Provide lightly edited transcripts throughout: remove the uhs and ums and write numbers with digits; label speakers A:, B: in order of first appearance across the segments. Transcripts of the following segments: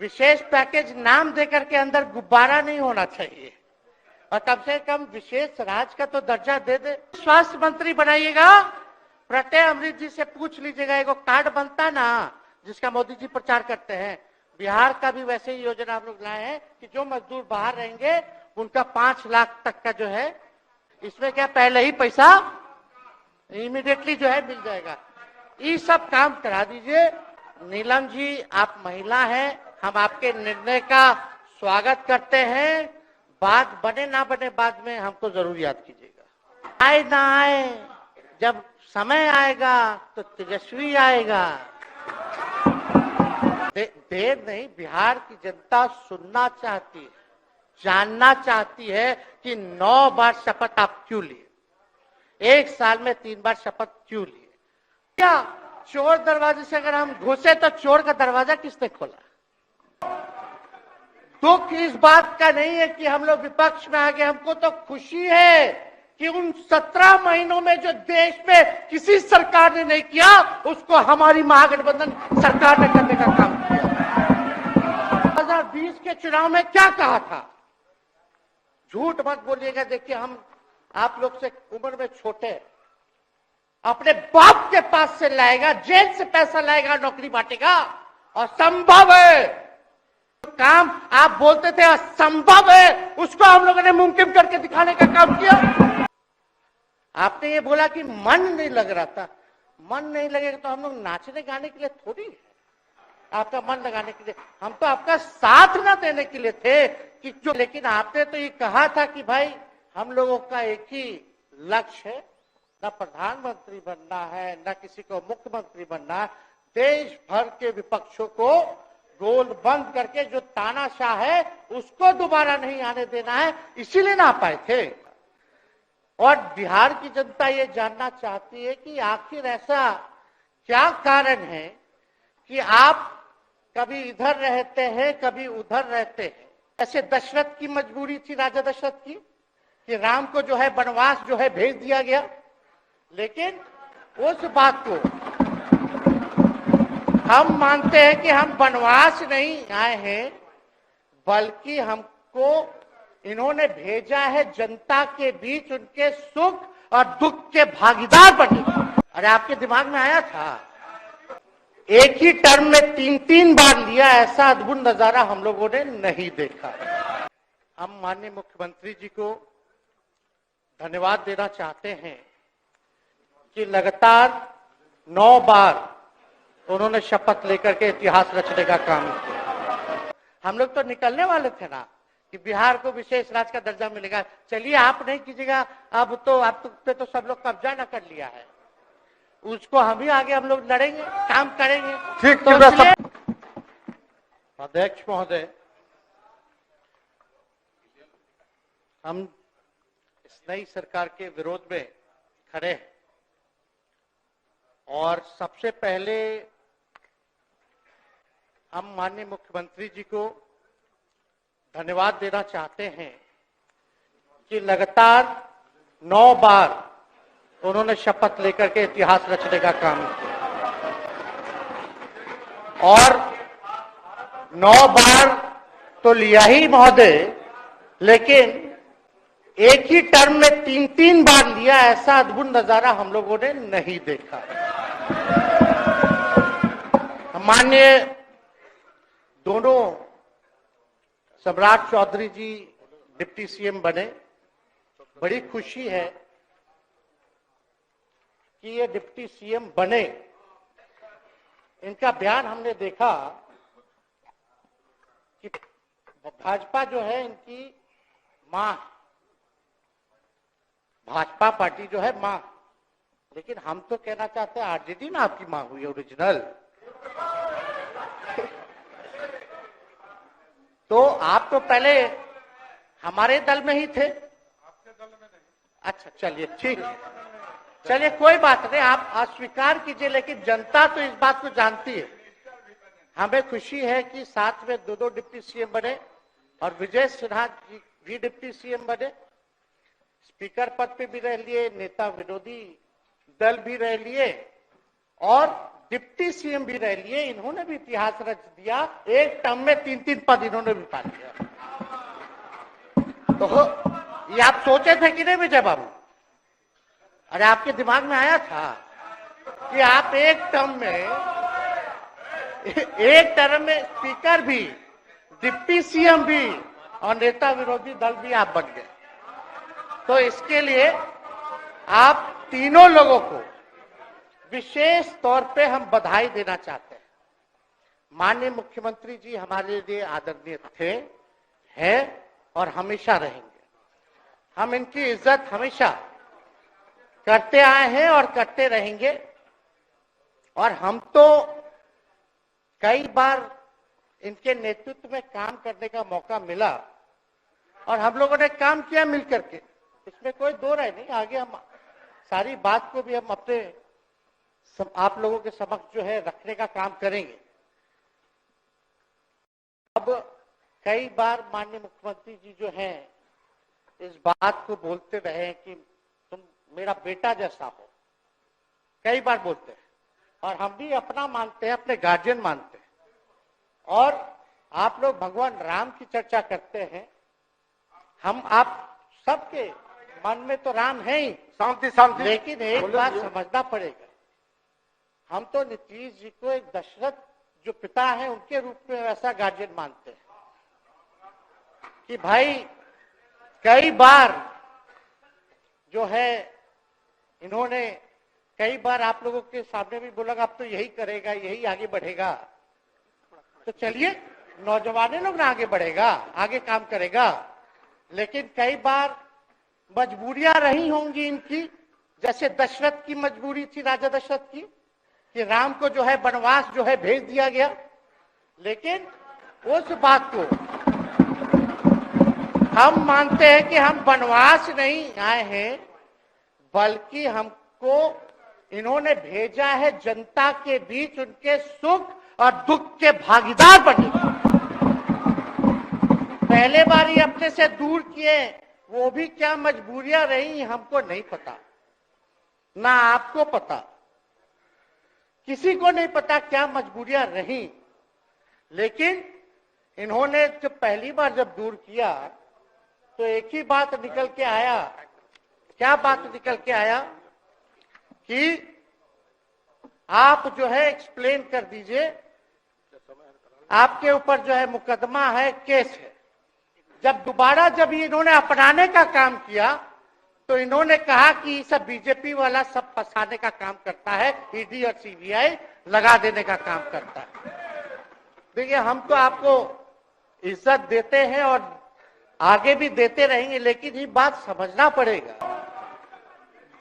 A: विशेष package नाम देकर के अंदर गुब्बारा नहीं होना चाहिए, और कम से कम विशेष राज्य का तो दर्जा दे दे। स्वास्थ्य मंत्री बनाइएगा, प्रत्यय अमृत जी से पूछ लीजिएगा, एक कार्ड बनता ना जिसका मोदी जी प्रचार करते हैं, बिहार का भी वैसे ही योजना हम लोग लाए हैं कि जो मजदूर बाहर रहेंगे उनका 5 लाख तक का जो है, इसमें क्या पहले ही पैसा इमीडिएटली जो है मिल जाएगा। ये सब काम करा दीजिए। नीलम जी, आप महिला हैं, हम आपके निर्णय का स्वागत करते हैं। बात बने ना बने बाद में हमको जरूर याद कीजिएगा। आए ना आए, जब समय आएगा तो तेजस्वी आएगा। देर नहीं, बिहार की जनता सुनना चाहती है, जानना चाहती है कि 9 बार शपथ आप क्यों लिए, 1 साल में 3 बार शपथ क्यों लिए। क्या चोर दरवाजे से अगर हम घुसे तो चोर का दरवाजा किसने खोला? दुख इस बात का नहीं है कि हम लोग विपक्ष में आ गए, हमको तो खुशी है कि उन 17 महीनों में जो देश में किसी सरकार ने नहीं किया उसको हमारी महागठबंधन सरकार ने करने का काम किया। 2020 के चुनाव में क्या कहा था? झूठ मत बोलिएगा। देखिए, हम आप लोग से उम्र में छोटे, अपने बाप के पास से लाएगा, जेल से पैसा लाएगा, नौकरी बांटेगा, और संभव है काम आप बोलते थे असंभव है, उसको हम लोगों ने मुमकिन करके दिखाने का काम किया। आपने ये बोला कि मन नहीं लग रहा था, मन नहीं लगेगा तो हम लोग नाचने गाने के लिए थोड़ी है, आपका मन लगाने के लिए। हम तो आपका साथ ना देने के लिए थे कि जो, लेकिन आपने तो ये कहा था कि भाई हम लोगों का एक ही लक्ष्य है, न प्रधानमंत्री बनना है, न किसी को मुख्यमंत्री बनना है, देश भर के विपक्षों को रोल बंद करके जो तानाशाह है उसको दोबारा नहीं आने देना है, इसीलिए ना पाए थे। और बिहार की जनता ये जानना चाहती है कि आखिर ऐसा क्या कारण है कि आप कभी इधर रहते हैं, कभी उधर रहते हैं। ऐसे दशरथ की मजबूरी थी, राजा दशरथ की, कि राम को जो है वनवास जो है भेज दिया गया, लेकिन उस बात को हम मानते हैं कि हम वनवास नहीं आए हैं, बल्कि हमको इन्होंने भेजा है जनता के बीच उनके सुख और दुख के भागीदार बनने। अरे आपके दिमाग में आया था, एक ही टर्म में 3-3 बार लिया, ऐसा अद्भुत नजारा हम लोगों ने नहीं देखा। हम माननीय मुख्यमंत्री जी को धन्यवाद देना चाहते हैं कि लगातार 9 बार उन्होंने शपथ लेकर के इतिहास रचने का काम किया। हम लोग तो निकलने वाले थे ना कि बिहार को विशेष राज्य का दर्जा मिलेगा। चलिए, आप नहीं कीजिएगा, अब तो आप पे तो सब लोग कब्जा न कर लिया है, उसको हम ही आगे हम लोग लड़ेंगे, काम करेंगे।
B: ठीक,
A: तो अध्यक्ष महोदय, हम इस नई सरकार के विरोध में खड़े हैं और सबसे पहले हम माननीय मुख्यमंत्री जी को धन्यवाद देना चाहते हैं कि लगातार 9 बार उन्होंने शपथ लेकर के इतिहास रचने का काम किया, और 9 बार तो लिया ही महोदय, लेकिन एक ही टर्म में 3-3 बार लिया, ऐसा अद्भुत नजारा हम लोगों ने नहीं देखा। माननीय दोनों सम्राट चौधरी जी डिप्टी सीएम बने, बड़ी खुशी है कि ये डिप्टी सीएम बने। इनका बयान हमने देखा कि भाजपा जो है इनकी मां, भाजपा पार्टी जो है मां, लेकिन हम तो कहना चाहते हैं आरजेडी ना आपकी मां हुई ओरिजिनल। तो आप तो पहले हमारे दल में ही थे। आपके दल में नहीं? अच्छा, चलिए ठीक है, चलिए कोई बात नहीं, आप अस्वीकार कीजिए, लेकिन जनता तो इस बात को जानती है। हमें खुशी है कि साथ में 2 डिप्टी सीएम बने और विजय सिन्हा जी भी डिप्टी सीएम बने, स्पीकर पद पे भी रह लिए, नेता विरोधी दल भी रह लिए, और डिप्टी सीएम भी रह लिए, इन्होंने भी इतिहास रच दिया। एक टर्म में 3-3 पद इन्होंने भी पा लिया। तो ये आप सोचे थे कि नहीं विजय बाबू? अरे आपके दिमाग में आया था कि आप एक टर्म में स्पीकर भी, डिप्टी सीएम भी और नेता विरोधी दल भी आप बन गए। तो इसके लिए आप तीनों लोगों को विशेष तौर पे हम बधाई देना चाहते हैं। माननीय मुख्यमंत्री जी हमारे लिए आदरणीय थे, हैं और हमेशा रहेंगे। हम इनकी इज्जत हमेशा करते आए हैं और करते रहेंगे। और हम तो कई बार इनके नेतृत्व में काम करने का मौका मिला और हम लोगों ने काम किया मिलकर के, इसमें कोई दो राय नहीं। आगे हम सारी बात को भी हम अपने आप लोगों के समक्ष जो है रखने का काम करेंगे। अब कई बार माननीय मुख्यमंत्री जी जो हैं इस बात को बोलते रहे कि तुम मेरा बेटा जैसा हो, कई बार बोलते हैं और हम भी अपना मानते हैं, अपने गार्जियन मानते हैं। और आप लोग भगवान राम की चर्चा करते हैं, हम आप सबके मन में तो राम है ही, शांति शांति, लेकिन एक बात समझना पड़ेगा, हम तो नीतीश जी को एक दशरथ जो पिता है उनके रूप में वैसा गार्जियन मानते हैं कि भाई कई बार जो है इन्होंने कई बार आप लोगों के सामने भी बोला अब तो यही करेगा, यही आगे बढ़ेगा। तो चलिए नौजवान लोग ना आगे बढ़ेगा, आगे काम करेगा। लेकिन कई बार मजबूरियां रही होंगी इनकी, जैसे दशरथ की मजबूरी थी, राजा दशरथ की, कि राम को जो है वनवास जो है भेज दिया गया। लेकिन उस बात को हम मानते हैं कि हम वनवास नहीं आए हैं, बल्कि हमको इन्होंने भेजा है जनता के बीच उनके सुख और दुख के भागीदार बने। पहले बार ही अपने से दूर किए, वो भी क्या मजबूरियां रही हमको नहीं पता, ना आपको पता, किसी को नहीं पता क्या मजबूरियां रही। लेकिन इन्होंने जब पहली बार जब दूर किया तो एक ही बात निकल के आया। क्या बात निकल के आया कि आप जो है एक्सप्लेन कर दीजिए, आपके ऊपर जो है मुकदमा है, केस है। जब दोबारा जब इन्होंने अपनाने का काम किया तो इन्होंने कहा कि सब बीजेपी वाला सब फंसाने का काम करता है, ईडी और सीबीआई लगा देने का काम करता है। देखिए हम तो आपको इज्जत देते हैं और आगे भी देते रहेंगे, लेकिन ये बात समझना पड़ेगा।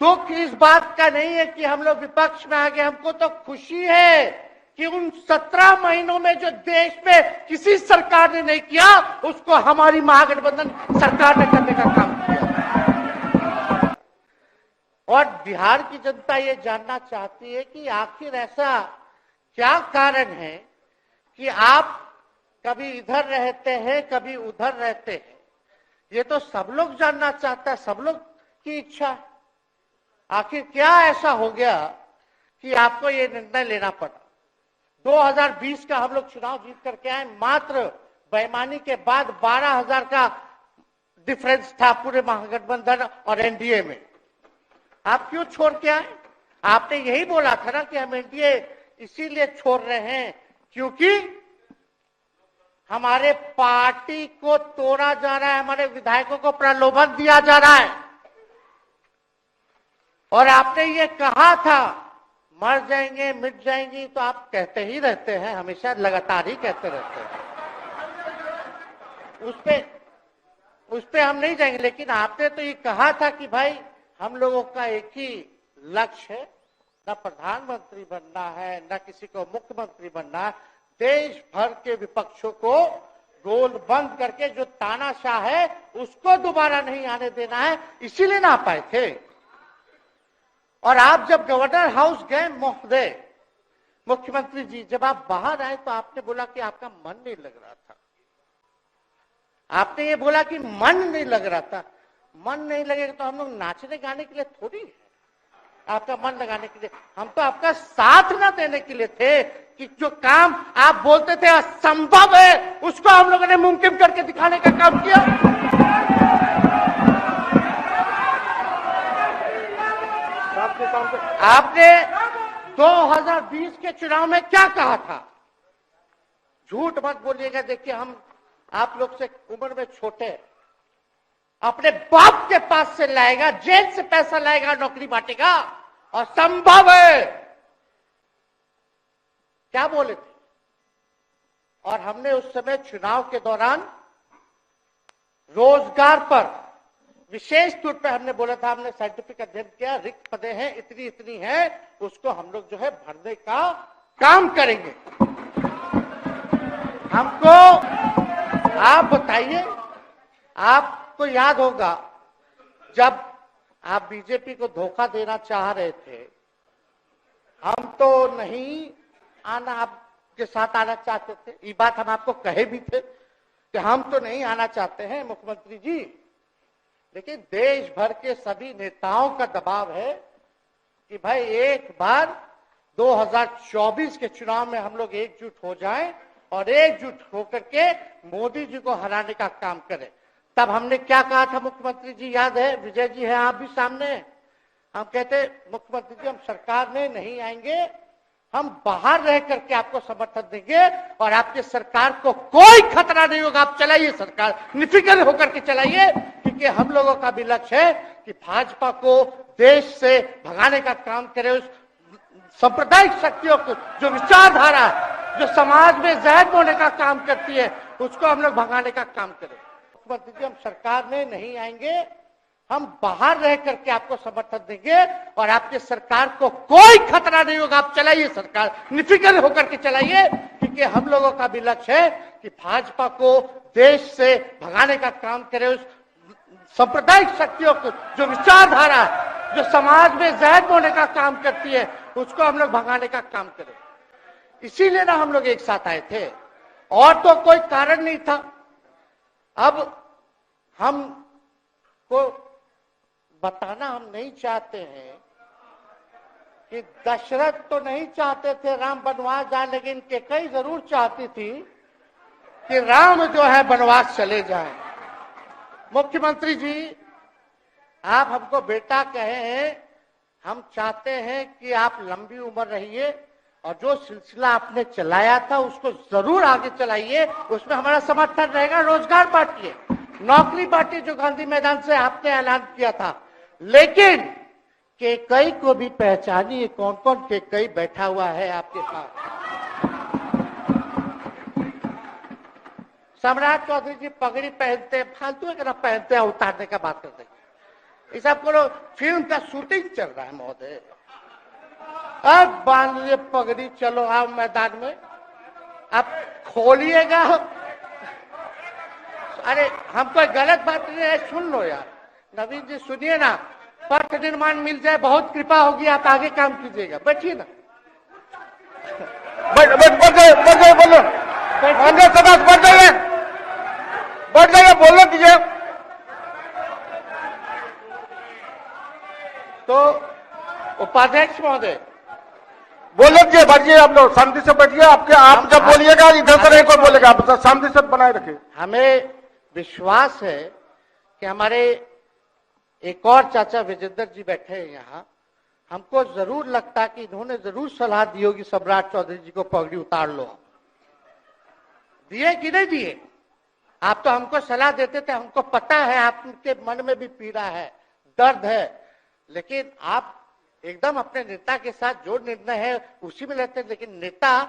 A: दुख इस बात का नहीं है कि हम लोग विपक्ष में आ गए, हमको तो खुशी है कि उन 17 महीनों में जो देश में किसी सरकार ने नहीं किया उसको हमारी महागठबंधन सरकार ने करने का काम किया। और बिहार की जनता ये जानना चाहती है कि आखिर ऐसा क्या कारण है कि आप कभी इधर रहते हैं, कभी उधर रहते हैं। ये तो सब लोग जानना चाहता है, सब लोग की इच्छा है। आखिर क्या ऐसा हो गया कि आपको ये निर्णय लेना पड़ा। 2020 का हम लोग चुनाव जीत करके आए, मात्र बेईमानी के बाद 12,000 का डिफरेंस था पूरे महागठबंधन और एनडीए में। आप क्यों छोड़ के आए? आपने यही बोला था ना कि हम एनडीए इसीलिए छोड़ रहे हैं क्योंकि हमारे पार्टी को तोड़ा जा रहा है, हमारे विधायकों को प्रलोभन दिया जा रहा है। और आपने ये कहा था मर जाएंगे, मिट जाएंगी, तो आप कहते ही रहते हैं, हमेशा लगातार ही कहते रहते हैं। उस पे हम नहीं जाएंगे, लेकिन आपने तो ये कहा था कि भाई हम लोगों का एक ही लक्ष्य है, न प्रधानमंत्री बनना है, न किसी को मुख्यमंत्री बनना है। देश भर के विपक्षों को गोल बंद करके जो तानाशाह है उसको दोबारा नहीं आने देना है, इसीलिए ना पाए थे। और आप जब गवर्नर हाउस गए महोदय, मुख्यमंत्री जी, जब आप बाहर आए तो आपने बोला कि आपका मन नहीं लग रहा था। आपने ये बोला कि मन नहीं लग रहा था। मन नहीं लगेगा तो हम लोग नाचने गाने के लिए थोड़ी है। आपका मन लगाने के लिए। हम तो आपका साथ ना देने के लिए थे कि जो काम आप बोलते थे असंभव है उसको हम लोगों ने मुमकिन करके दिखाने का काम किया। आपने 2020 के चुनाव में क्या कहा था? झूठ मत बोलिएगा। देखिए, हम आप लोग से उम्र में छोटे, अपने बाप के पास से लाएगा, जेल से पैसा लाएगा, नौकरी बांटेगा, और संभव है, क्या बोले थे? और हमने उस समय चुनाव के दौरान रोजगार पर विशेष तौर पे हमने बोला था, हमने साइंटिफिक अध्ययन किया, रिक्त पदे हैं इतनी इतनी है, उसको हम लोग जो है भरने का काम करेंगे। हमको आप बताइए, आपको याद होगा जब आप बीजेपी को धोखा देना चाह रहे थे, हम तो नहीं आना, आपके साथ आना चाहते थे। ये बात हम आपको कहे भी थे कि हम तो नहीं आना चाहते हैं मुख्यमंत्री जी, लेकिन देश भर के सभी नेताओं का दबाव है कि भाई एक बार 2024 के चुनाव में हम लोग एकजुट हो जाएं और एकजुट होकर के मोदी जी को हराने का काम करें। तब हमने क्या कहा था मुख्यमंत्री जी, याद है? विजय जी है, आप भी सामने हैं। हम कहते मुख्यमंत्री जी हम सरकार में नहीं आएंगे, हम बाहर रह करके आपको समर्थन देंगे और आपके सरकार को कोई खतरा नहीं होगा, आप चलाइए सरकार, निफिक्र होकर के चलाइए, क्योंकि हम लोगों का भी लक्ष्य है कि भाजपा को देश से भगाने का काम करे। उस सांप्रदायिक शक्तियों को, जो विचारधारा है, जो समाज में जहर बोने का काम करती है, उसको हम लोग भगाने का काम करें। मुख्यमंत्री जी हम सरकार में नहीं आएंगे, हम बाहर रह करके आपको समर्थन देंगे और आपके सरकार को कोई खतरा नहीं होगा, आप चलाइए सरकार, निफिक्र होकर के चलाइए, क्योंकि हम लोगों का भी लक्ष्य है कि भाजपा को देश से भगाने का काम करे। उस सांप्रदायिक शक्तियों को, जो विचारधारा है, जो समाज में जहर बोने का काम करती है, उसको हम लोग भगाने का काम करें। इसीलिए ना हम लोग एक साथ आए थे, और तो कोई कारण नहीं था। अब हम को बताना हम नहीं चाहते हैं कि दशरथ तो नहीं चाहते थे राम वनवास जाए, लेकिन कैकेयी जरूर चाहती थी कि राम जो है वनवास चले जाएं। मुख्यमंत्री जी आप हमको बेटा कहे हैं, हम चाहते हैं कि आप लंबी उम्र रहिए और जो सिलसिला आपने चलाया था उसको जरूर आगे चलाइए, उसमें हमारा समर्थन रहेगा। रोजगार बांटिए, नौकरी बांटिए, जो गांधी मैदान से आपने ऐलान किया था, लेकिन कैकेयी को भी पहचानिए, कौन कौन कैकेयी बैठा हुआ है आपके साथ। सम्राट चौधरी जी पगड़ी पहनते, फालतू है, पहनते हैं, उतारने का बात करते हैं। ये सब करो, फिल्म का शूटिंग चल रहा है महोदय, अब बांध लिए पगड़ी, चलो आओ मैदान में, अब खोलिएगा। अरे हम कोई गलत बात नहीं है, सुन लो यार, नवीन जी सुनिए ना, पथ निर्माण मिल जाए, बहुत कृपा होगी, आप आगे काम कीजिएगा, बैठिए ना।
B: बैठ जाइए, बोलने दीजिए।
A: तो उपाध्यक्ष महोदय
B: बोलने दीजिए, बैठिए, आप लोग शांति से बैठिए। आप जब बोलिएगा इधर से नहीं कोई बोलेगा, आप शांति से बनाए रखिए।
A: हमें विश्वास है कि हमारे एक और चाचा विजेंद्र जी बैठे हैं यहाँ, हमको जरूर लगता कि इन्होंने जरूर सलाह दी होगी सम्राट चौधरी जी को पगड़ी उतार लो। दिए कि नहीं दिए? आप तो हमको सलाह देते थे, हमको पता है आपके मन में भी पीड़ा है, दर्द है, लेकिन आप एकदम अपने नेता के साथ जो निर्णय है उसी में लेते हैं। लेकिन नेता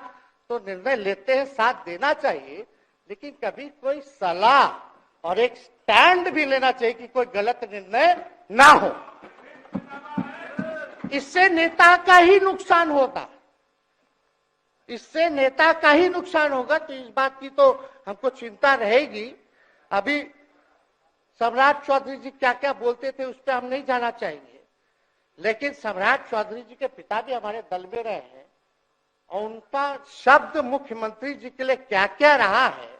A: तो निर्णय लेते हैं, साथ देना चाहिए, लेकिन कभी कोई सलाह और एक स्टैंड भी लेना चाहिए कि कोई गलत निर्णय ना हो। इससे नेता का ही नुकसान होगा, इससे नेता का ही नुकसान होगा। तो इस बात की तो हमको चिंता रहेगी। अभी सम्राट चौधरी जी क्या क्या बोलते थे उस पर हम नहीं जाना चाहेंगे, लेकिन सम्राट चौधरी जी के पिता भी हमारे दल में रहे हैं और उनका शब्द मुख्यमंत्री जी के लिए क्या क्या रहा है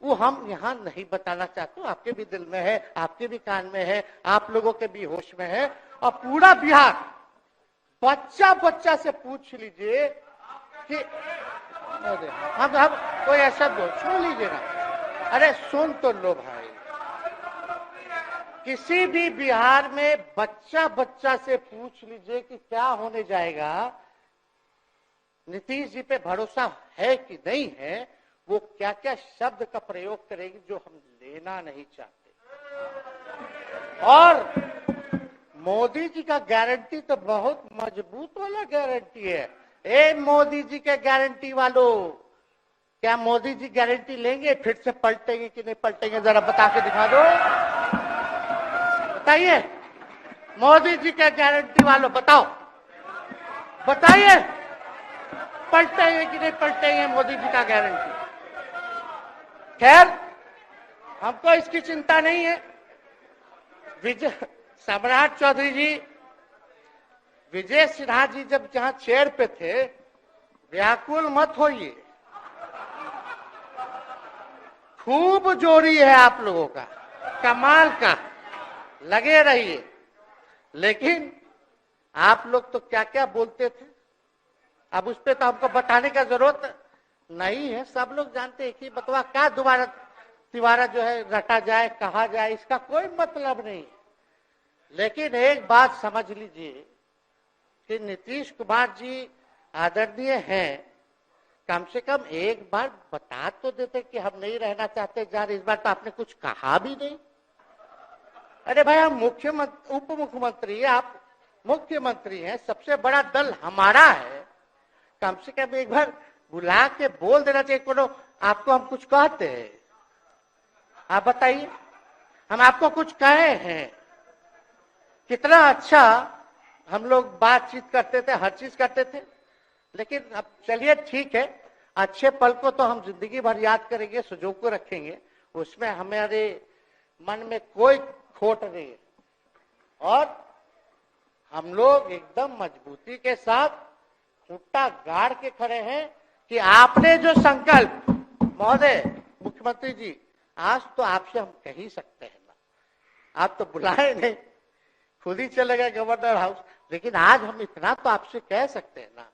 A: वो हम यहाँ नहीं बताना चाहते। आपके भी दिल में है, आपके भी कान में है, आप लोगों के भी होश में है, और पूरा बिहार बच्चा बच्चा से पूछ लीजिए कि हम कोई ऐसा बोल सुन लीजिए ना, अरे सुन तो लो भाई। किसी भी बिहार में बच्चा बच्चा से पूछ लीजिए कि क्या होने जाएगा, नीतीश जी पे भरोसा है कि नहीं है, वो क्या क्या शब्द का प्रयोग करेगी जो हम लेना नहीं चाहते। और मोदी जी का गारंटी तो बहुत मजबूत वाला गारंटी है। ए मोदी जी के गारंटी वालों, क्या मोदी जी गारंटी लेंगे फिर से पलटेंगे कि नहीं पलटेंगे, जरा बता के दिखा दो, बताइए। मोदी जी के गारंटी वालों बताओ, बताइए पलटेंगे कि नहीं पलटेंगे मोदी जी का गारंटी। खैर हमको इसकी चिंता नहीं है। विजय सम्राट चौधरी जी, विजय सिन्हा जी जब जहां चेयर पे थे, व्याकुल मत होइए, खूब जोड़ी है आप लोगों का, कमाल का, लगे रहिए। लेकिन आप लोग तो क्या क्या बोलते थे, अब उस पर तो हमको बताने का जरूरत नहीं है, सब लोग जानते हैं कि बतवा क्या दोबारा तिवारा जो है रटा जाए, कहा जाए, इसका कोई मतलब नहीं। लेकिन एक बात समझ लीजिए कि नीतीश कुमार जी आदरणीय हैं, कम से कम एक बार बता तो देते कि हम नहीं रहना चाहते जहां। इस बार तो आपने कुछ कहा भी नहीं। अरे भाई हम मुख्यमंत्री, उप मुख्यमंत्री, आप मुख्यमंत्री हैं, सबसे बड़ा दल हमारा है, कम से कम एक बार बुला के बोल देना चाहिए। कोनो आपको हम कुछ कहते हैं, आप बताइए, हम आपको कुछ कहे हैं? कितना अच्छा हम लोग बातचीत करते थे, हर चीज करते थे। लेकिन अब चलिए ठीक है, अच्छे पल को तो हम जिंदगी भर याद करेंगे, सुजो को रखेंगे, उसमें हमारे मन में कोई खोट नहीं है। और हम लोग एकदम मजबूती के साथ खूंटा गाड़ के खड़े हैं कि आपने जो संकल्प, महोदय मुख्यमंत्री जी, आज तो आपसे हम कह ही सकते हैं ना, आप तो बुलाए नहीं, खुद ही चले गए गवर्नर हाउस, लेकिन आज हम इतना तो आपसे कह सकते हैं ना,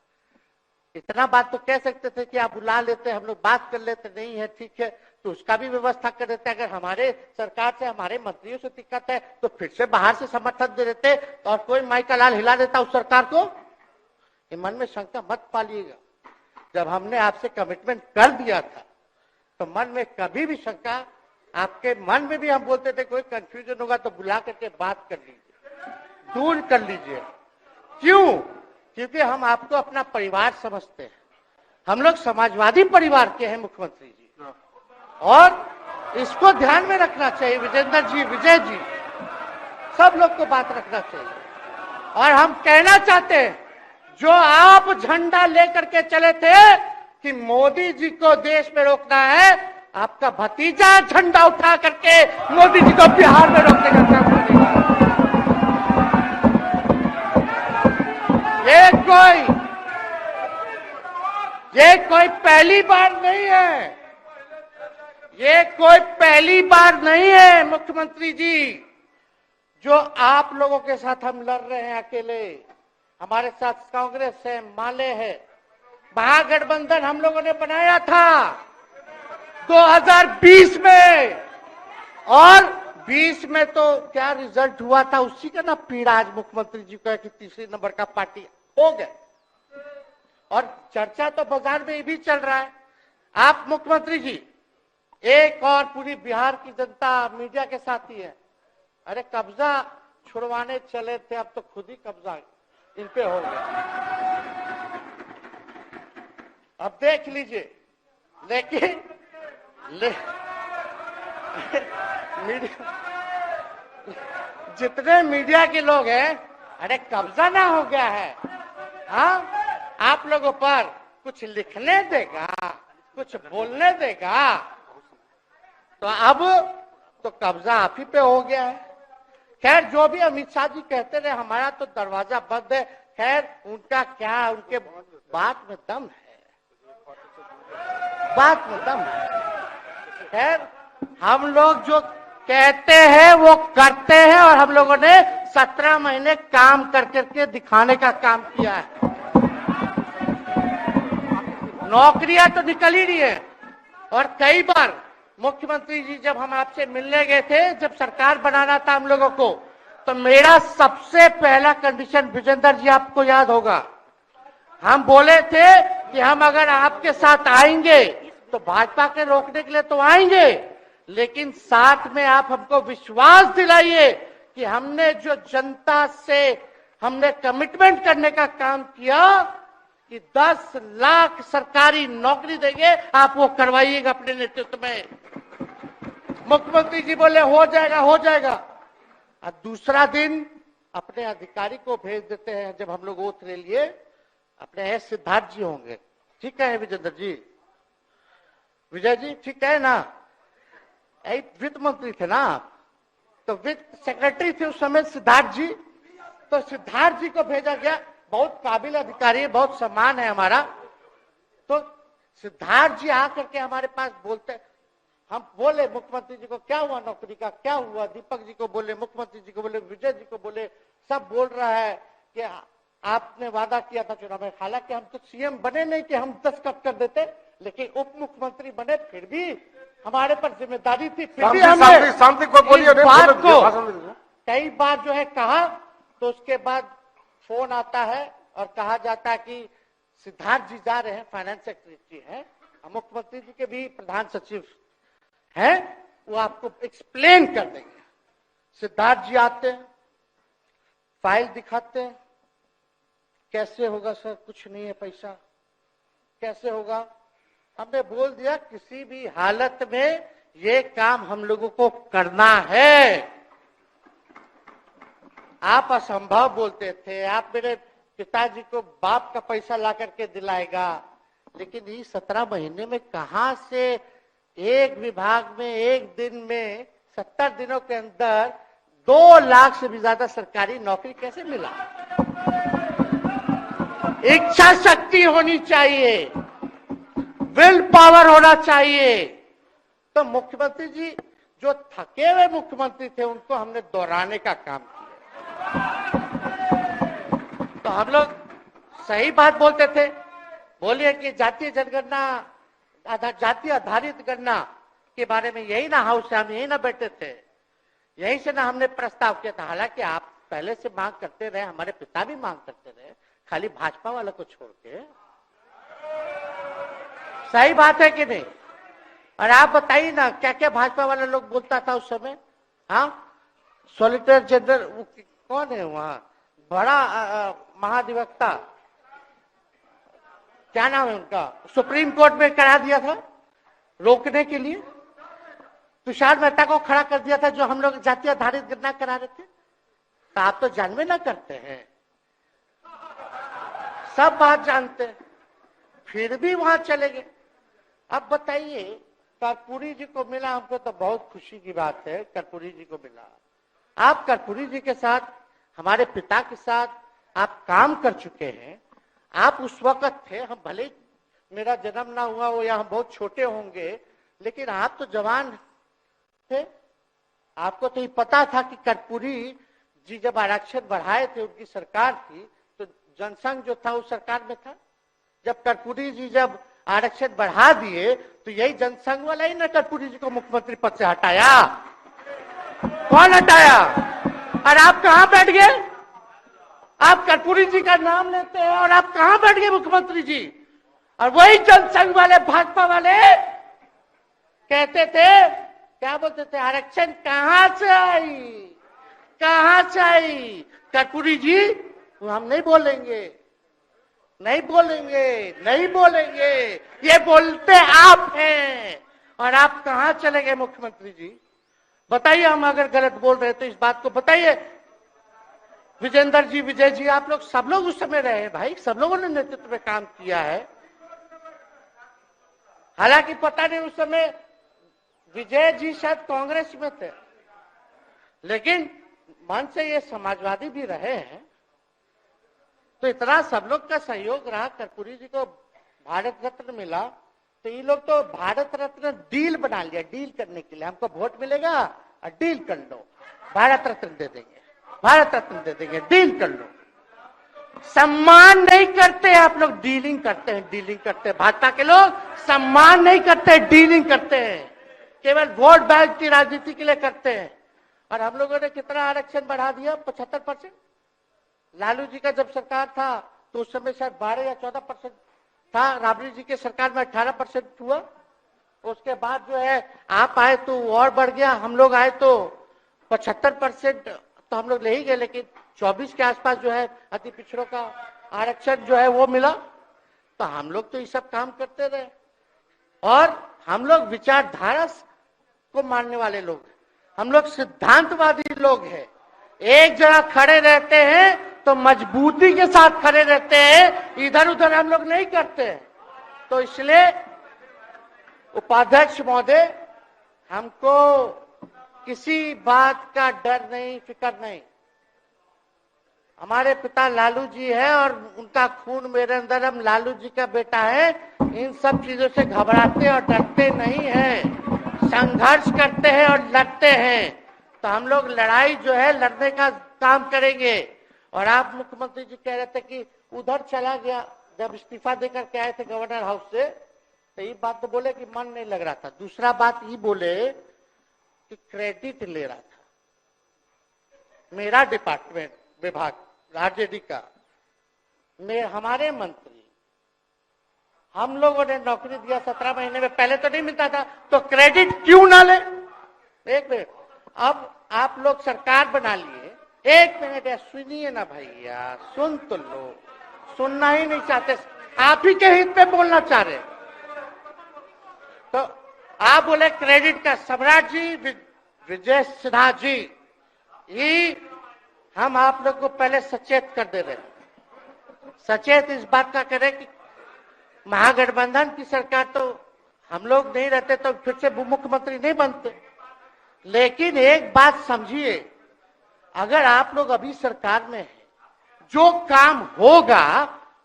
A: इतना बात तो कह सकते थे कि आप बुला लेते, हम लोग बात कर लेते। नहीं है ठीक है, तो उसका भी व्यवस्था कर देते। अगर हमारे सरकार से, हमारे मंत्रियों से दिक्कत है तो फिर से बाहर से समर्थन दे देते और कोई माई का लाल हिला देता उस सरकार को। ये मन में शंका मत पालिएगा, जब हमने आपसे कमिटमेंट कर दिया था तो मन में कभी भी शंका, आपके मन में भी हम बोलते थे कोई कंफ्यूजन होगा तो बुला करके बात कर लीजिए, दूर कर लीजिए। क्यों? क्योंकि हम आपको अपना परिवार समझते हैं। हम लोग समाजवादी परिवार के हैं मुख्यमंत्री जी, और इसको ध्यान में रखना चाहिए। विजेंद्र जी, विजय जी, सब लोग को बात रखना चाहिए। और हम कहना चाहते हैं, जो आप झंडा लेकर के चले थे कि मोदी जी को देश में रोकना है, आपका भतीजा झंडा उठा करके मोदी जी को बिहार में रोकने का काम करेगा। ये कोई पहली बार नहीं है, ये कोई पहली बार नहीं है मुख्यमंत्री जी, जो आप लोगों के साथ हम लड़ रहे हैं अकेले। हमारे साथ कांग्रेस है, माले है, महागठबंधन हम लोगों ने बनाया था 2020 में, और 20 में तो क्या रिजल्ट हुआ था उसी का ना पीड़ा आज मुख्यमंत्री जी को है कि तीसरे नंबर का पार्टी हो गए। और चर्चा तो बाजार में भी चल रहा है। आप मुख्यमंत्री जी, एक और पूरी बिहार की जनता मीडिया के साथ ही है। अरे कब्जा छुड़वाने चले थे, अब तो खुद ही कब्जा इन पे हो गया। अब देख लीजिए। लेकिन मीडिया, जितने मीडिया के लोग हैं, अरे कब्जा ना हो गया है, हाँ, आप लोगों पर कुछ लिखने देगा, कुछ बोलने देगा, तो अब तो कब्जा आप ही पे हो गया है। खैर जो भी अमित शाह जी कहते रहे, हमारा तो दरवाजा बंद है। खैर उनका क्या, उनके बात में दम है, बात में दम है। खैर हम लोग जो कहते हैं वो करते हैं, और हम लोगों ने 17 महीने काम कर करके दिखाने का काम किया है। नौकरियां तो निकल ही रही है। और कई बार मुख्यमंत्री जी जब हम आपसे मिलने गए थे, जब सरकार बनाना था हम लोगों को, तो मेरा सबसे पहला कंडीशन विजेंद्र जी आपको याद होगा, हम बोले थे कि हम अगर आपके साथ आएंगे तो भाजपा के रोकने के लिए तो आएंगे, लेकिन साथ में आप हमको विश्वास दिलाइए कि हमने जो जनता से हमने कमिटमेंट करने का काम किया कि 10 लाख सरकारी नौकरी देंगे, आप वो करवाइएगा अपने नेतृत्व में। मुख्यमंत्री जी बोले हो जाएगा हो जाएगा, और दूसरा दिन अपने अधिकारी को भेज देते हैं। जब हम लोग ओथ ले लिए, अपने सिद्धार्थ जी होंगे, ठीक है विजेंद्र जी, विजय जी ठीक है ना, वित्त मंत्री थे ना आप, तो वित्त सेक्रेटरी थे उस समय सिद्धार्थ जी, तो सिद्धार्थ जी को भेजा गया, बहुत काबिल अधिकारी है, बहुत सम्मान है हमारा। तो सिद्धार्थ जी आकर के हमारे पास बोलते, हम बोले मुख्यमंत्री जी को क्या हुआ नौकरी का, क्या हुआ, दीपक जी को बोले, मुख्यमंत्री जी को बोले, विजय जी को बोले, सब बोल रहा है कि आपने वादा किया था चुनाव में। हालांकि हम तो सीएम बने नहीं कि हम दस्तखत कर देते, लेकिन उप मुख्यमंत्री बने, फिर भी हमारे पर जिम्मेदारी थी, फिर भी हमने
B: शांति को बोलिए,
A: बात को कई बार जो है कहा। तो उसके बाद फोन आता है और कहा जाता है कि सिद्धार्थ जी जा रहे हैं, फाइनेंस सेक्रेटरी हैं, मुख्यमंत्री जी के भी प्रधान सचिव हैं, वो आपको एक्सप्लेन कर देंगे। सिद्धार्थ जी आते हैं, फाइल दिखाते हैं, कैसे होगा सर, कुछ नहीं है पैसा, कैसे होगा। हमने बोल दिया किसी भी हालत में ये काम हम लोगों को करना है। आप असंभव बोलते थे, आप मेरे पिताजी को बाप का पैसा ला करके दिलाएगा, लेकिन ये 17 महीने में कहां से एक विभाग में एक दिन में 70 दिनों के अंदर 2 लाख से भी ज्यादा सरकारी नौकरी कैसे मिला। इच्छा शक्ति होनी चाहिए, विल पावर होना चाहिए। तो मुख्यमंत्री जी जो थके हुए मुख्यमंत्री थे, उनको हमने दोहराने का काम किया। तो हम लोग सही बात बोलते थे, बोलिए कि जातीय जनगणना, जाति आधारित गणना के बारे में यही ना हाउस से हम यही ना बैठे थे, यही से ना हमने प्रस्ताव किया था। हालांकि आप पहले से मांग करते रहे, हमारे पिता भी मांग करते रहे, खाली भाजपा वालों को छोड़ के। सही बात है कि नहीं? और आप बताइए ना क्या क्या भाजपा वाले लोग बोलता था उस समय। हाँ, सॉलिसिटर जनरल कौन है वहां, बड़ा महाधिवक्ता, क्या नाम है उनका, सुप्रीम कोर्ट में करा दिया था रोकने के लिए, तुषार मेहता को खड़ा कर दिया था, जो हम लोग जाति आधारित गणना करा रहे थे। तो आप तो जानवे ना करते हैं, सब बात जानते हैं, फिर भी वहां चले गए। अब बताइए, कर्पूरी जी को मिला, हमको तो बहुत खुशी की बात है, कर्पूरी जी को मिला। आप कर्पूरी जी के साथ, हमारे पिता के साथ आप काम कर चुके हैं। आप उस वक्त थे, हम भले मेरा जन्म ना हुआ हो या हम बहुत छोटे होंगे, लेकिन आप तो जवान थे। आपको तो ये पता था कि कर्पूरी जी जब आरक्षण बढ़ाए थे, उनकी सरकार थी, तो जनसंघ जो था उस सरकार में था। जब कर्पूरी जी जब आरक्षण बढ़ा दिए, तो यही जनसंघ वाला ही ना कर्पूरी जी को मुख्यमंत्री पद से हटाया। कौन हटाया? और आप कहां बैठ गए? आप कर्पूरी जी का नाम लेते हैं और आप कहां बैठ गए मुख्यमंत्री जी? और वही जनसंघ वाले, भाजपा वाले कहते थे, क्या बोलते थे, आरक्षण कहां से आई, कहां से आई? कर्पूरी जी, तो हम नहीं बोलेंगे, नहीं बोलेंगे, नहीं बोलेंगे, ये बोलते आप हैं। और आप कहां चले गए मुख्यमंत्री जी? बताइए, हम अगर गलत बोल रहे तो इस बात को बताइए। विजेंद्र जी, विजय जी, आप लोग सब लोग उस समय रहे भाई, सब लोगों ने नेतृत्व में काम किया है। हालांकि पता नहीं उस समय विजय जी शायद कांग्रेस में थे, लेकिन मन से ये समाजवादी भी रहे हैं। तो इतना सब लोग का सहयोग रहा, कर्पूरी जी को भारत रत्न मिला, तो ये लोग तो भारत रत्न डील बना लिया, डील करने के लिए, हमको वोट मिलेगा और डील कर लो, भारत रत्न दे देंगे। भारत रत्न दे देंगे, डील कर लो। सम्मान नहीं करते हैं आप लोग, डीलिंग करते हैं, डीलिंग करते हैं। भाजपा के लोग सम्मान नहीं करते, डीलिंग करते हैं, केवल वोट बैंक की राजनीति के लिए करते हैं। और हम लोगों ने कितना आरक्षण बढ़ा दिया, 75%। लालू जी का जब सरकार था तो उस समय शायद 12 या 14% था, राबड़ी जी के सरकार में 18% हुआ। उसके बाद जो है आप आए तो और बढ़ गया, हम लोग आए तो 75% तो हम लोग ले ही गए, लेकिन 24 के आसपास जो है अति पिछड़ों का आरक्षण जो है वो मिला। तो हम लोग तो ये सब काम करते रहे, और हम लोग विचारधारा को मानने वाले लोग हैं, हम लोग सिद्धांतवादी लोग हैं। एक जगह खड़े रहते हैं तो मजबूती के साथ खड़े रहते हैं, इधर उधर हम लोग नहीं करते हैं। तो इसलिए उपाध्यक्ष महोदय, हमको किसी बात का डर नहीं, फिक्र नहीं। हमारे पिता लालू जी है और उनका खून मेरे अंदर, हम लालू जी का बेटा है। इन सब चीजों से घबराते और डरते नहीं हैं, संघर्ष करते हैं और लड़ते हैं। तो हम लोग लड़ाई जो है लड़ने का काम करेंगे। और आप मुख्यमंत्री जी कह रहे थे कि उधर चला गया, जब इस्तीफा देकर के आए थे गवर्नर हाउस से, तो ये बात तो बोले कि मन नहीं लग रहा था। दूसरा बात ये बोले कि क्रेडिट ले रहा था मेरा डिपार्टमेंट, विभाग, आरजेडी का, हमारे मंत्री, हम लोगों ने नौकरी दिया 17 महीने में, पहले तो नहीं मिलता था, तो क्रेडिट क्यों ना ले। एक मिनट, अब आप लोग सरकार बना लिए, एक मिनट यार सुनिए ना भैया, सुन तो लो, सुनना ही नहीं चाहते, आप ही के हित में बोलना चाह रहे। तो आप बोले क्रेडिट का, सम्राट जी, विजय सिन्हा जी, ये हम आप लोग को पहले सचेत कर दे रहे हैं। सचेत इस बात का करें कि महागठबंधन की सरकार तो हम लोग नहीं रहते तो फिर से मुख्यमंत्री नहीं बनते। लेकिन एक बात समझिए, अगर आप लोग अभी सरकार में हैं, जो काम होगा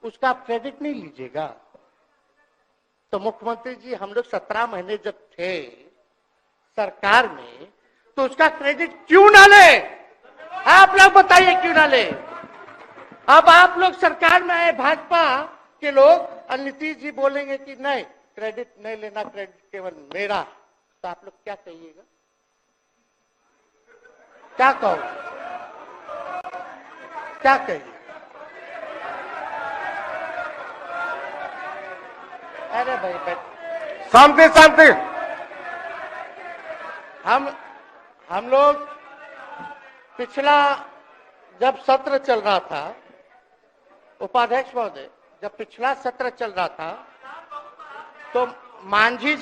A: उसका क्रेडिट नहीं लीजिएगा। तो मुख्यमंत्री जी, हम लोग 17 महीने जब थे सरकार में, तो उसका क्रेडिट क्यों ना ले? आप लोग बताइए क्यों ना ले? अब आप लोग सरकार में आए भाजपा के लोग, और नीतीश जी बोलेंगे कि नहीं क्रेडिट नहीं लेना, क्रेडिट केवल मेरा, तो आप लोग क्या कहिएगा? क्या कहो, क्या कहिए? अरे भाई
B: शांति शांति।
A: हम लोग पिछला जब सत्र चल रहा था, उपाध्यक्ष महोदय, जब पिछला सत्र चल रहा था तो मांझी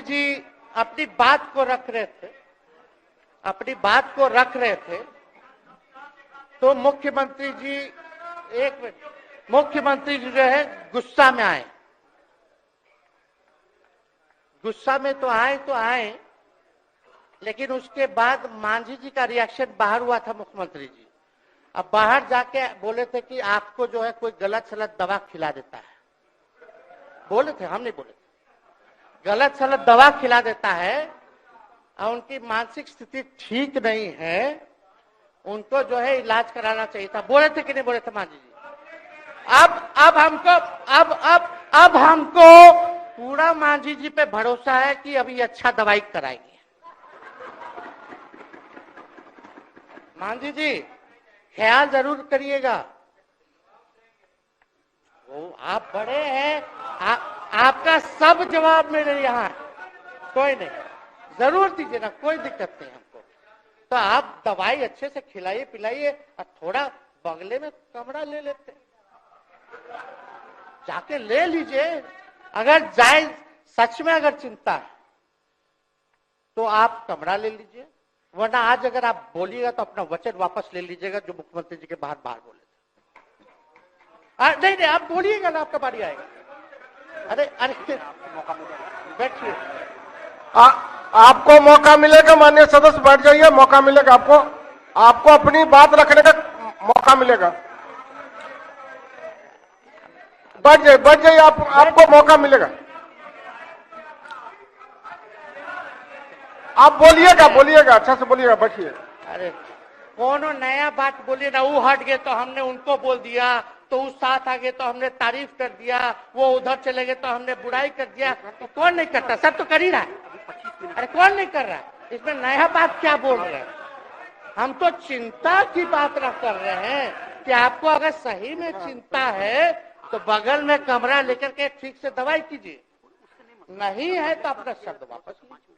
A: जी अपनी बात को रख रहे थे, तो मुख्यमंत्री जी, एक मिनट, मुख्यमंत्री जी जो है गुस्सा में आए। गुस्सा में तो आए, लेकिन उसके बाद मांझी जी का रिएक्शन बाहर हुआ था मुख्यमंत्री जी। अब बाहर जाके बोले थे कि आपको जो है कोई गलत सलत दवा खिला देता है, बोले थे, हम नहीं बोले थे, गलत सलत दवा खिला देता है और उनकी मानसिक स्थिति ठीक नहीं है, उनको जो है इलाज कराना चाहिए था। बोले थे कि नहीं बोले थे मांझी जी? अब हमको पूरा मांझी जी पे भरोसा है कि अभी अच्छा दवाई कराएंगे। मांझी जी ख्याल जरूर करिएगा, वो आप बड़े हैं, आपका सब जवाब मेरे यहाँ, कोई नहीं, जरूर दीजिए ना, कोई दिक्कत नहीं हमको। तो आप दवाई अच्छे से खिलाइए पिलाइए, और थोड़ा बगले में कमरा ले लेते, जाके ले लीजिए। अगर जाए सच में अगर चिंता है तो आप कमरा ले लीजिए, वरना आज अगर आप बोलिएगा तो अपना वचन वापस ले लीजिएगा जो मुख्यमंत्री जी के बाहर बोले थे। नहीं, आप बोलिएगा ना, आपका बारी आएगा। अरे बैठिए,
B: आपको मौका मिलेगा, माननीय सदस्य बैठ जाइए, मौका मिलेगा आपको अपनी बात रखने का मौका मिलेगा। बैठ जाइए, आपको मौका मिलेगा। आप बोलिएगा, अच्छा से बोलिएगा, बैठिए।
A: अरे कौन नया बात बोलिए ना, वो हट गए तो हमने उनको बोल दिया, तो उस साथ आ गए तो हमने तारीफ कर दिया, वो उधर चले गए तो हमने बुराई कर दिया। तो कौन नहीं करता, सब तो कर ही रहा है। अरे कौन नहीं कर रहा है, इसमें नया बात क्या बोल रहे हैं? हम तो चिंता की बात रख कर रहे हैं कि आपको अगर सही में चिंता है तो बगल में कमरा लेकर के ठीक से दवाई कीजिए, नहीं है तो अपना शब्द वापस लीजिए।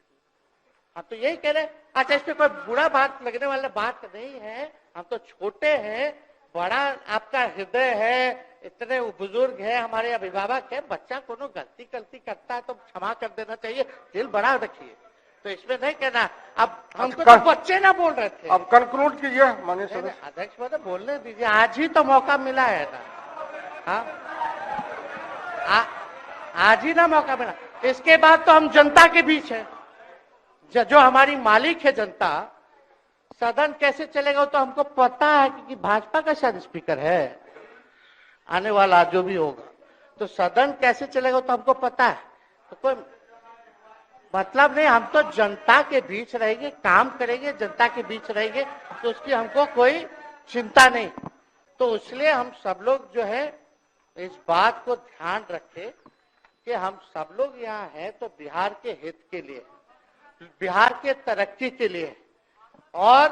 A: हम तो यही कह रहे हैं। अच्छा, इसमें कोई बुरा बात लगने वाला बात नहीं है, हम तो छोटे हैं, बड़ा आपका हृदय है, इतने बुजुर्ग है, हमारे अभिभावक है, बच्चा कोनो गलती करता है तो क्षमा कर देना चाहिए, दिल बड़ा रखिए, तो इसमें नहीं कहना। अब हमको तो बच्चे ना बोल रहे थे।
B: अब कंक्लूड कीजिए माननीय सदस्य।
A: अध्यक्ष महोदय बोलने दीजिए, आज ही तो मौका मिला है ना। हाँ, आज ही ना मौका मिला, इसके बाद तो हम जनता के बीच है, जो हमारी मालिक है जनता। सदन कैसे चलेगा तो हमको पता है, क्योंकि भाजपा का शायद स्पीकर है आने वाला जो भी होगा, तो सदन कैसे चलेगा तो हमको पता है। तो कोई मतलब नहीं, हम तो जनता के बीच रहेंगे, काम करेंगे, जनता के बीच रहेंगे, तो उसकी हमको कोई चिंता नहीं। तो इसलिए हम सब लोग जो है इस बात को ध्यान रखें कि हम सब लोग यहाँ हैं तो बिहार के हित के लिए, बिहार के तरक्की के लिए, और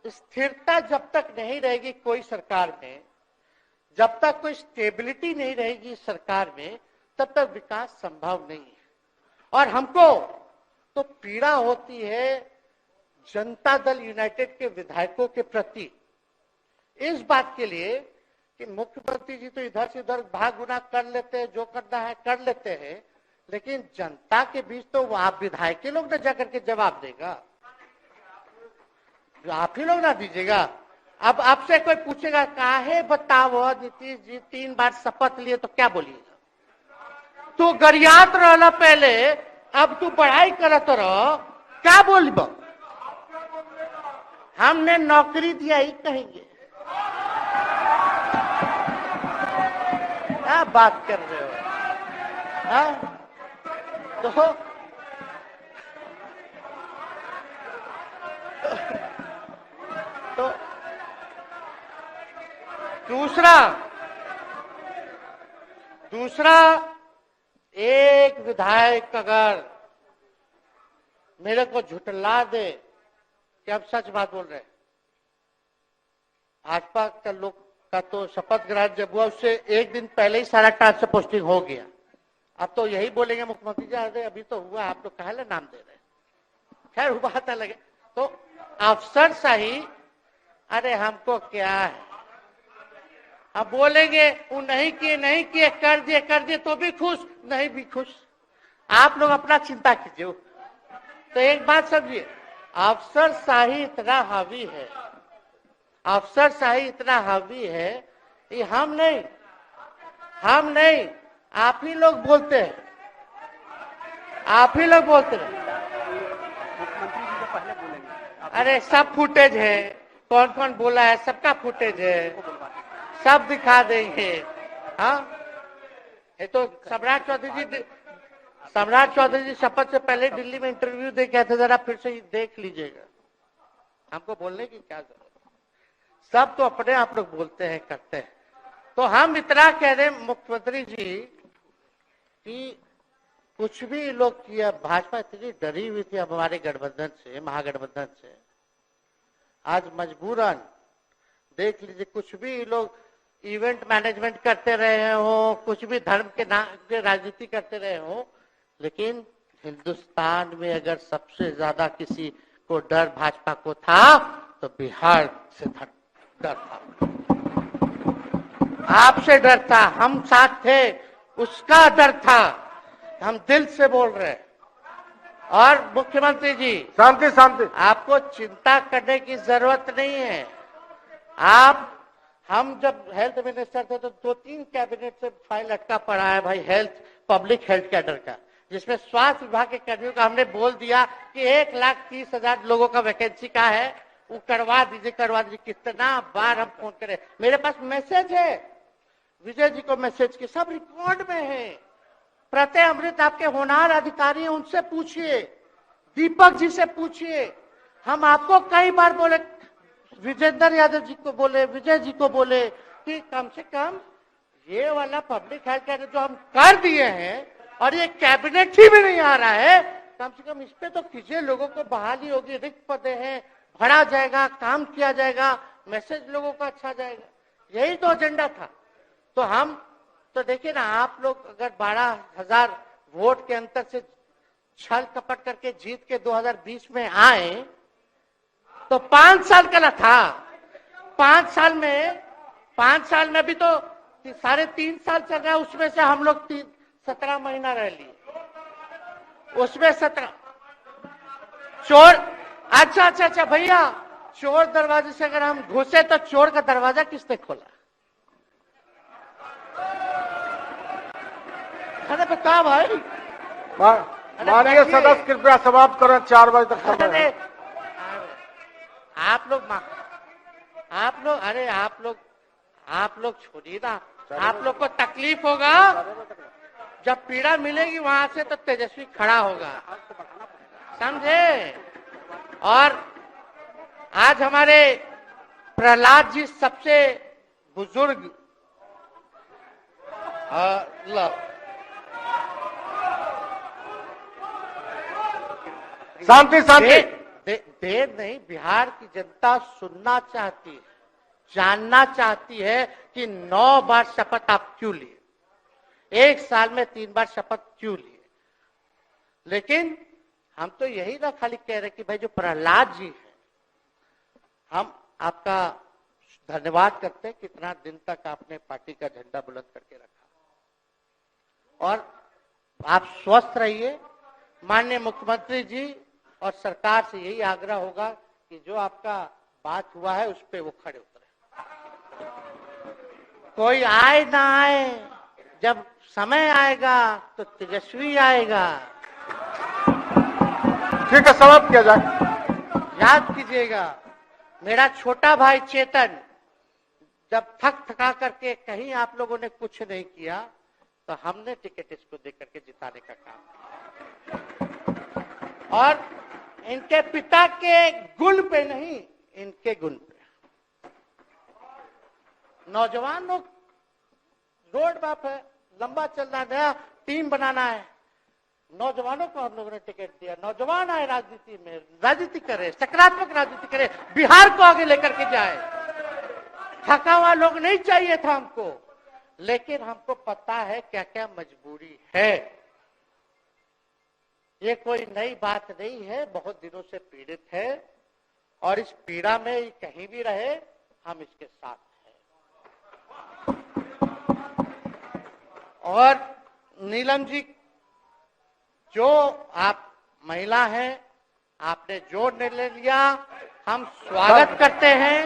A: स्थिरता जब तक नहीं रहेगी कोई सरकार में, जब तक कोई स्टेबिलिटी नहीं रहेगी सरकार में, तब तक विकास संभव नहीं है। और हमको तो पीड़ा होती है जनता दल यूनाइटेड के विधायकों के प्रति, इस बात के लिए कि मुख्यमंत्री जी तो इधर से उधर भाग गुना कर लेते हैं, जो करना है कर लेते हैं, लेकिन जनता के बीच तो आप विधायक के लोग ना जाकर के जवाब देगा, आप ही लोग ना दीजिएगा। अब आपसे कोई पूछेगा काहे बताओ नीतीश जी 3 बार शपथ लिए, तो क्या बोलिएगा? तू गरियात रहला पहले, अब तू पढ़ाई करत रह, क्या बोलब? हमने नौकरी दिया ही कहेंगे। क्या बात कर रहे हो? हाँ? तो दूसरा एक विधायक अगर मेरे को झुठला दे कि अब सच बात बोल रहे, भाजपा का लोग का तो शपथ ग्रहण जब हुआ उससे एक दिन पहले ही सारा ट्रांसफर पोस्टिंग हो गया। अब तो यही बोलेंगे मुख्यमंत्री जी अरे अभी तो हुआ, आप लोग काहे नाम दे रहे? खैर वो बात अलग है। तो अफसर सही, अरे हमको क्या है, अब बोलेंगे वो नहीं किए कर दिए तो भी खुश, नहीं भी खुश, आप लोग अपना चिंता कीजिए। तो एक बात समझिए, अफसरशाही इतना हावी है, अफसरशाही इतना हावी है, ये हम नहीं आप ही लोग बोलते हैं, आप ही लोग बोलते हैं।
C: मुख्यमंत्री जी तो पहले बोलेंगे।
A: अरे सब फुटेज है, कौन कौन बोला है सबका फुटेज है, सब दिखा देंगे। हाँ, ये तो सम्राट चौधरी जी शपथ से पहले दिल्ली में इंटरव्यू दे के आए थे, जरा फिर से देख लीजिएगा, हमको बोलने की क्या जरूरत है, सब तो अपने आप लोग बोलते हैं करते हैं। तो हम इतना कह रहे मुख्यमंत्री जी कि कुछ भी लोग किया, भाजपा इतनी डरी हुई थी हमारे गठबंधन से, महागठबंधन से, आज मजबूरन देख लीजिए, कुछ भी लोग इवेंट मैनेजमेंट करते रहे हो, कुछ भी धर्म के नाम के राजनीति करते रहे हो, लेकिन हिंदुस्तान में अगर सबसे ज्यादा किसी को डर भाजपा को था तो बिहार से डर था, आपसे डर था, हम साथ थे, उसका डर था, हम दिल से बोल रहे। और मुख्यमंत्री जी
B: शांति,
A: आपको चिंता करने की जरूरत नहीं है। हम जब हेल्थ मिनिस्टर थे तो 2-3 कैबिनेट से फाइल अटका पड़ा है भाई, हेल्थ पब्लिक हेल्थ कैडर का, जिसमें स्वास्थ्य विभाग के कर्मियों का हमने बोल दिया कि 1,30,000 लोगों का वैकेंसी का है, वो करवा दीजिए। कितना बार हम फोन करें, मेरे पास मैसेज है, विजय जी को मैसेज के सब रिकॉर्ड में है। प्रत्यय अमृत आपके होनहार अधिकारी हैं, उनसे पूछिए, दीपक जी से पूछिए, हम आपको कई बार बोले, विजेंद्र यादव जी को बोले, विजय जी को बोले कि कम से कम ये वाला पब्लिक हेल्थ केयर जो हम कर दिए हैं और ये कैबिनेट ही में नहीं आ रहा है, कम से कम इस पे तो कीजिए, लोगों को बहाली होगी, रिक्त पदे हैं, भरा जाएगा, काम किया जाएगा, मैसेज लोगों का अच्छा जाएगा। यही तो एजेंडा था। तो हम तो देखिए ना, आप लोग अगर 12,000 वोट के अंतर से छल कपट करके जीत के 2020 में आए तो 5 साल का ना था। 5 साल में भी तो 3.5 साल चल रहा है, उसमें से हम लोग 17 महीना रह लिए, उसमें 17 चोर। अच्छा भैया, चोर दरवाजे से अगर हम घुसे तो चोर का दरवाजा किसने खोला? अरे बता भाई।
B: माननीय सदस्य कृपया समाप्त करें, 4 बजे तक समय है।
A: आप लोग छोड़िए ना, आप लोग को तकलीफ होगा, जब पीड़ा मिलेगी वहां से तो तेजस्वी खड़ा होगा, समझे? और आज हमारे प्रहलाद जी सबसे बुजुर्ग
B: शांति शांति।
A: देर नहीं, बिहार की जनता सुनना चाहती है, जानना चाहती है कि 9 बार शपथ आप क्यों लिए, 1 साल में 3 बार शपथ क्यों लिए। लेकिन हम तो यही ना खाली कह रहे कि भाई जो प्रहलाद जी है, हम आपका धन्यवाद करते हैं, कितना दिन तक आपने पार्टी का झंडा बुलंद करके रखा। और आप स्वस्थ रहिए। माननीय मुख्यमंत्री जी और सरकार से यही आग्रह होगा कि जो आपका बात हुआ है उस पे वो खड़े उतरे। कोई आए ना आए, जब समय आएगा तो तेजस्वी आएगा।
B: ठीक है, समाप्त किया जाए।
A: याद कीजिएगा, मेरा छोटा भाई चेतन जब थका करके कहीं आप लोगों ने कुछ नहीं किया तो हमने टिकट इसको देकर के जिताने का काम किया। और इनके पिता के गुण पे नहीं, इनके गुण पे। नौजवान लोग रोड मैप है, लंबा चलना है, नया टीम बनाना है, नौजवानों को हम लोगों ने टिकट दिया। नौजवान आए राजनीति में, राजनीति करे, सकारात्मक राजनीति करे, बिहार को आगे लेकर के जाए। थका हुआ लोग नहीं चाहिए था हमको, लेकिन हमको पता है क्या क्या मजबूरी है। ये कोई नई बात नहीं है, बहुत दिनों से पीड़ित है और इस पीड़ा में कहीं भी रहे हम इसके साथ हैं। और नीलम जी, जो आप महिला हैं, आपने जो निर्णय लिया हम स्वागत करते हैं।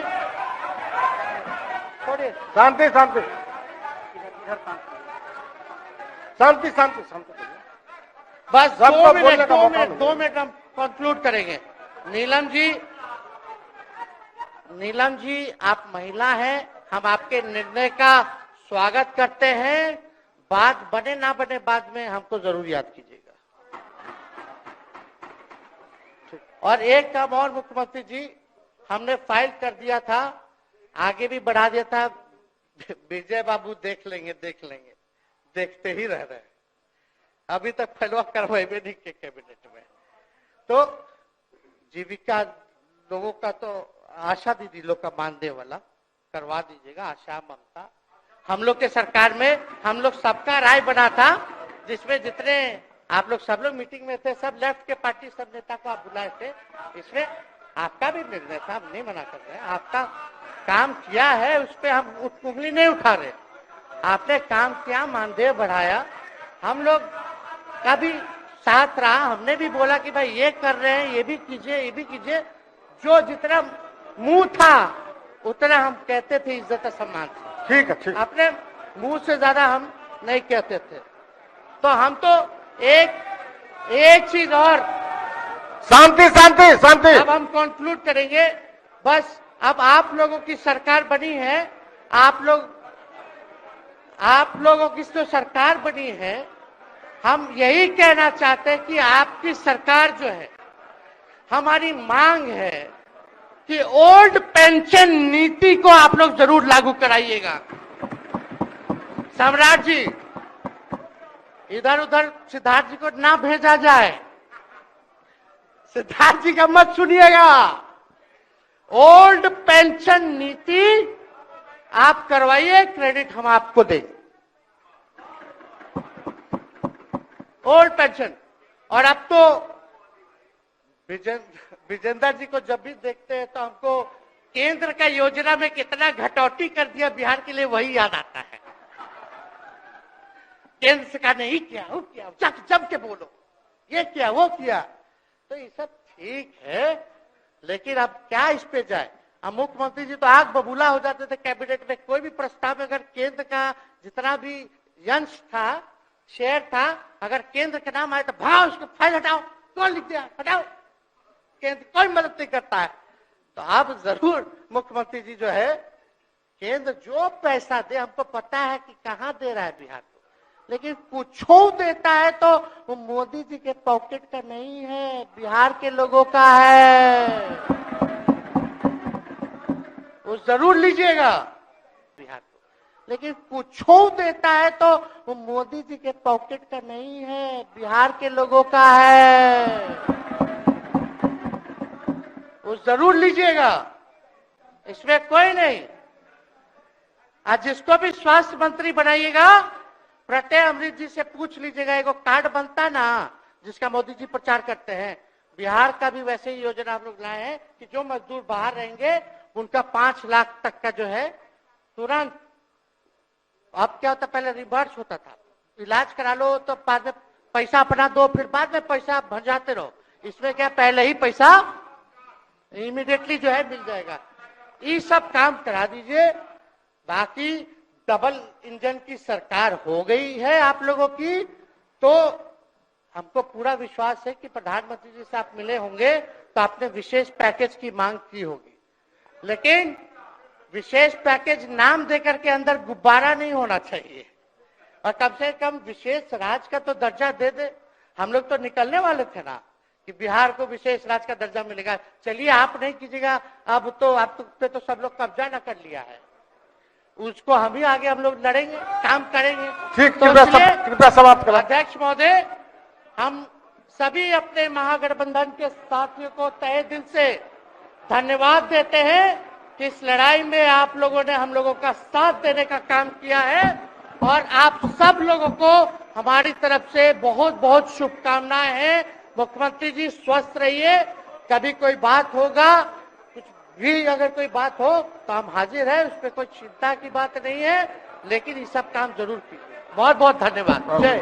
A: थोड़े
B: शांति शांति शांति शांति शांति।
A: बस 2 मिनट हम कंक्लूड करेंगे। नीलम जी आप महिला हैं, हम आपके निर्णय का स्वागत करते हैं। बात बने ना बने बाद में हमको जरूर याद कीजिएगा। और एक काम और मुख्यमंत्री जी, हमने फाइल कर दिया था, आगे भी बढ़ा दिया था। विजय बाबू देख लेंगे, देखते ही रह रहे हैं, अभी तक फैलवा करवाए भी नहीं के कैबिनेट में। तो जीविका लोगों का तो आशा दीदी लोग का मानदेय वाला करवा दीजिएगा। आशा ममता हम लोग के सरकार में हम लोग सबका राय बना था, जिसमें जितने आप लोग सब लोग मीटिंग में थे, सब लेफ्ट के पार्टी सब नेता को आप बुलाए थे। इसमें आपका भी निर्णय था, हम नहीं मना कर रहे हैं। आपका काम किया है, उस पर हम उंगली नहीं उठा रहे। आपने काम किया, मानदेय बढ़ाया, हम लोग का भी साथ रहा। हमने भी बोला कि भाई ये कर रहे हैं, ये भी कीजिए। जो जितना मुंह था उतना हम कहते थे, इज्जत और सम्मान से।
B: ठीक है,
A: अपने मुंह से ज्यादा हम नहीं कहते थे। तो हम तो एक चीज और,
B: शांति शांति शांति।
A: अब हम कंक्लूड करेंगे। बस अब आप लोगों की सरकार बनी है, आप लोगों की जो सरकार बनी है, हम यही कहना चाहते हैं कि आपकी सरकार जो है हमारी मांग है कि ओल्ड पेंशन नीति को आप लोग जरूर लागू कराइएगा। सम्राट जी, इधर उधर सिद्धार्थ जी को ना भेजा जाए, सिद्धार्थ जी का मत सुनिएगा। ओल्ड पेंशन नीति आप करवाइए, क्रेडिट हम आपको देंगे। Old pension. और अब तो विजेंद्र जी को जब भी देखते हैं तो हमको केंद्र का योजना में कितना घटौती कर दिया बिहार के लिए वही याद आता है। केंद्र सरकार ने ही किया, वो किया, जम के बोलो, ये किया, वो किया। तो ये सब ठीक है, लेकिन अब क्या इस पे जाए। अब मुख्यमंत्री जी तो आग बबूला हो जाते थे कैबिनेट में, कोई भी प्रस्ताव में अगर केंद्र का जितना भी अंश था, शेयर था, अगर केंद्र का नाम आए तो भाव उसको फाइल हटाओ, कौन लिख दिया, हटाओ, केंद्र कोई मदद नहीं करता है। तो अब जरूर मुख्यमंत्री जी जो है, केंद्र जो पैसा दे, हमको पता है कि कहां दे रहा है बिहार को, लेकिन कुछ देता है तो वो मोदी जी के पॉकेट का नहीं है, बिहार के लोगों का है। वो जरूर लीजिएगा बिहार को, लेकिन कुछ देता है तो वो मोदी जी के पॉकेट का नहीं है, बिहार के लोगों का है। वो जरूर लीजिएगा, इसमें कोई नहीं। आज जिसको भी स्वास्थ्य मंत्री बनाइएगा, प्रत्यय अमृत जी से पूछ लीजिएगा, एगो कार्ड बनता ना जिसका मोदी जी प्रचार करते हैं, बिहार का भी वैसे ही योजना हम लोग लाए हैं कि जो मजदूर बाहर रहेंगे उनका 5 लाख तक का जो है तुरंत। अब क्या होता, पहले रिवर्स होता था, इलाज करा लो तो बाद में पैसा अपना दो, फिर बाद में पैसा भंजाते रहो। इसमें क्या, पहले ही पैसा इमीडिएटली जो है मिल जाएगा। ये सब काम करा दीजिए। बाकी डबल इंजन की सरकार हो गई है आप लोगों की, तो हमको पूरा विश्वास है कि प्रधानमंत्री जी से आप मिले होंगे तो आपने विशेष पैकेज की मांग की होगी, लेकिन विशेष पैकेज नाम देकर के अंदर गुब्बारा नहीं होना चाहिए, और कम से कम विशेष राज्य का तो दर्जा दे दे। हम लोग तो निकलने वाले थे ना कि बिहार को विशेष राज्य का दर्जा मिलेगा। चलिए आप नहीं कीजिएगा, अब तो आप पे तो सब लोग कब्जा न कर लिया है, उसको हम ही आगे हम लोग लड़ेंगे, काम करेंगे।
B: ठीक,
A: तो
B: कृपया समाप्त करें।
A: अध्यक्ष महोदय, हम सभी अपने महागठबंधन के साथियों को तहे दिल से धन्यवाद देते हैं कि इस लड़ाई में आप लोगों ने हम लोगों का साथ देने का काम किया है, और आप सब लोगों को हमारी तरफ से बहुत बहुत शुभकामनाएं हैं। मुख्यमंत्री जी स्वस्थ रहिए, कभी कोई बात होगा, कुछ भी अगर कोई बात हो तो हम हाजिर हैं, उसमें कोई चिंता की बात नहीं है, लेकिन ये सब काम जरूर कीजिए। बहुत बहुत धन्यवाद। जय